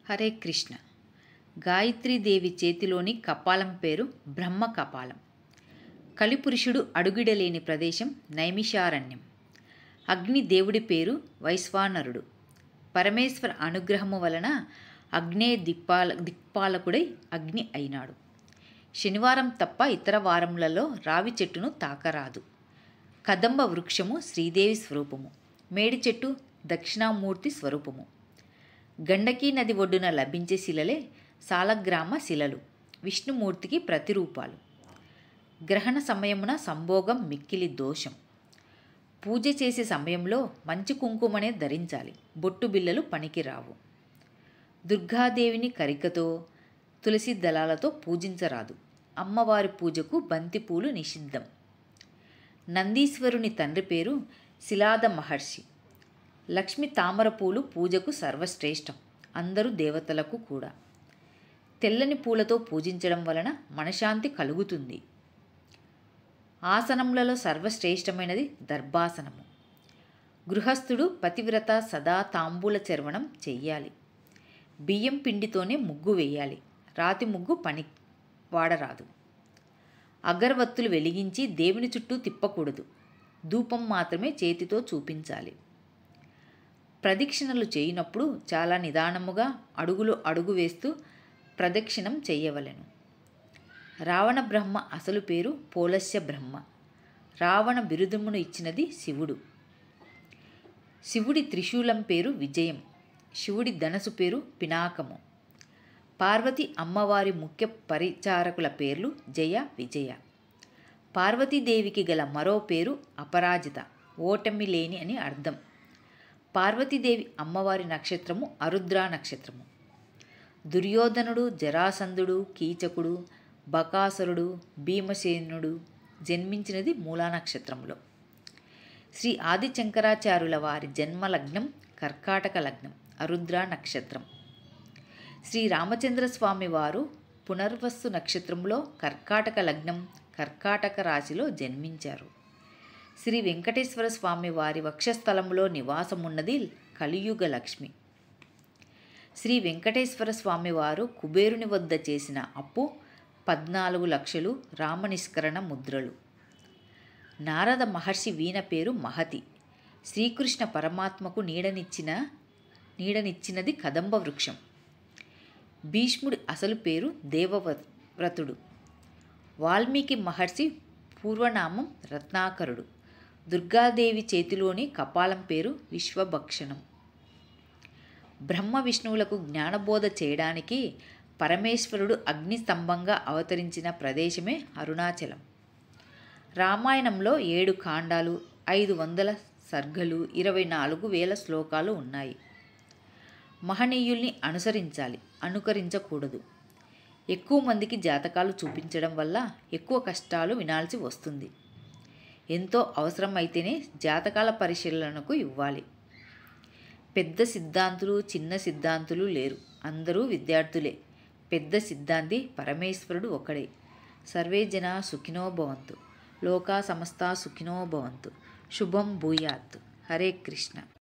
హరే కృష్ణ. గాయత్రీదేవి చేతిలోని కపాలం పేరు బ్రహ్మ కపాలం. కలిపురుషుడు అడుగిడలేని ప్రదేశం నైమిషారణ్యం. అగ్ని దేవుడి పేరు వైశ్వానరుడు. పరమేశ్వర అనుగ్రహము వలన అగ్నే దిక్పాలకుడై అగ్ని అయినాడు. శనివారం తప్ప ఇతర వారములలో రావి చెట్టును తాకరాదు. కదంబ వృక్షము శ్రీదేవి స్వరూపము. మేడి చెట్టు దక్షిణామూర్తి స్వరూపము. గండకీ నది ఒడ్డున లభించే శిలలే సాలగ్రామ శిలలు, విష్ణుమూర్తికి ప్రతిరూపాలు. గ్రహణ సమయమున సంభోగం మిక్కిలి దోషం. పూజ చేసే సమయంలో మంచి కుంకుమనే ధరించాలి. బొట్టు బిళ్ళలు పనికిరావు. దుర్గాదేవిని కరికతో తులసి దళాలతో పూజించరాదు. అమ్మవారి పూజకు బంతిపూలు నిషిద్ధం. నందీశ్వరుని తండ్రి పేరు శిలాద మహర్షి. లక్ష్మి తామర పూలు పూజకు సర్వశ్రేష్టం, అందరూ దేవతలకు కూడా. తెల్లని పూలతో పూజించడం వలన మనశ్శాంతి కలుగుతుంది. ఆసనములలో సర్వశ్రేష్టమైనది దర్భాసనము. గృహస్థుడు పతివ్రత సదా తాంబూల చర్వణం చెయ్యాలి. బియ్యం పిండితోనే ముగ్గు వేయాలి. రాతి ముగ్గు పని వాడరాదు. అగరవత్తులు వెలిగించి దేవుని చుట్టూ తిప్పకూడదు. ధూపం మాత్రమే చేతితో చూపించాలి. ప్రదక్షిణలు చేయనప్పుడు చాలా నిదానముగా అడుగు వేస్తూ ప్రదక్షిణం చేయవలెను. రావణ బ్రహ్మ అసలు పేరు పోలస్య బ్రహ్మ. రావణ బిరుదమును ఇచ్చినది శివుడు. శివుడి త్రిశూలం పేరు విజయం. శివుడి ధనసు పేరు పినాకము. పార్వతి అమ్మవారి ముఖ్య పరిచారకుల పేర్లు జయ, విజయ. పార్వతీదేవికి గల మరో పేరు అపరాజిత, ఓటమి లేని అని అర్థం. పార్వతీదేవి అమ్మవారి నక్షత్రము అరుద్ర నక్షత్రము. దుర్యోధనుడు, జరాసంధుడు, కీచకుడు, బకాసురుడు, భీమసేనుడు జన్మించినది మూలా నక్షత్రంలో. శ్రీ ఆది శంకరాచార్యుల వారి జన్మలగ్నం కర్కాటక లగ్నం, అరుద్ర నక్షత్రం. శ్రీ రామచంద్రస్వామి వారు పునర్వసు నక్షత్రంలో కర్కాటక లగ్నం, కర్కాటక రాశిలో జన్మించారు. శ్రీ వెంకటేశ్వర స్వామి వారి వక్షస్థలంలో నివాసమున్నది కలియుగ లక్ష్మి. శ్రీ వెంకటేశ్వర స్వామి వారు కుబేరుని వద్ద చేసిన అప్పు 14 లక్షలు రామనిష్కరణ ముద్రలు. నారద మహర్షి వీణ పేరు మహతి. శ్రీకృష్ణ పరమాత్మకు నీడనిచ్చినది కదంబ వృక్షం. భీష్ముడి అసలు పేరు దేవవ్రతుడు. వాల్మీకి మహర్షి పూర్వనామం రత్నాకరుడు. దుర్గాదేవి చేతిలోని కపాలం పేరు విశ్వభక్షణం. బ్రహ్మ విష్ణువులకు జ్ఞానబోధ చేయడానికి పరమేశ్వరుడు అగ్నిస్తంభంగా అవతరించిన ప్రదేశమే అరుణాచలం. రామాయణంలో 7 కాండాలు, 500 సర్గలు, 24,000 శ్లోకాలు ఉన్నాయి. మహనీయుల్ని అనుసరించాలి, అనుకరించకూడదు. ఎక్కువ మందికి జాతకాలు చూపించడం వల్ల ఎక్కువ కష్టాలు వినాల్సి వస్తుంది. ఎంతో అవసరం అయితేనే జాతకాల పరిశీలనకు ఇవ్వాలి. పెద్ద సిద్ధాంతులు, చిన్న సిద్ధాంతులు లేరు, అందరూ విద్యార్థులే. పెద్ద సిద్ధాంతి పరమేశ్వరుడు ఒకడే. సర్వే జనా సుఖినో భవంతు. లోకా సమస్తా సుఖినో భవంతు. శుభం భూయాత్. హరే కృష్ణ.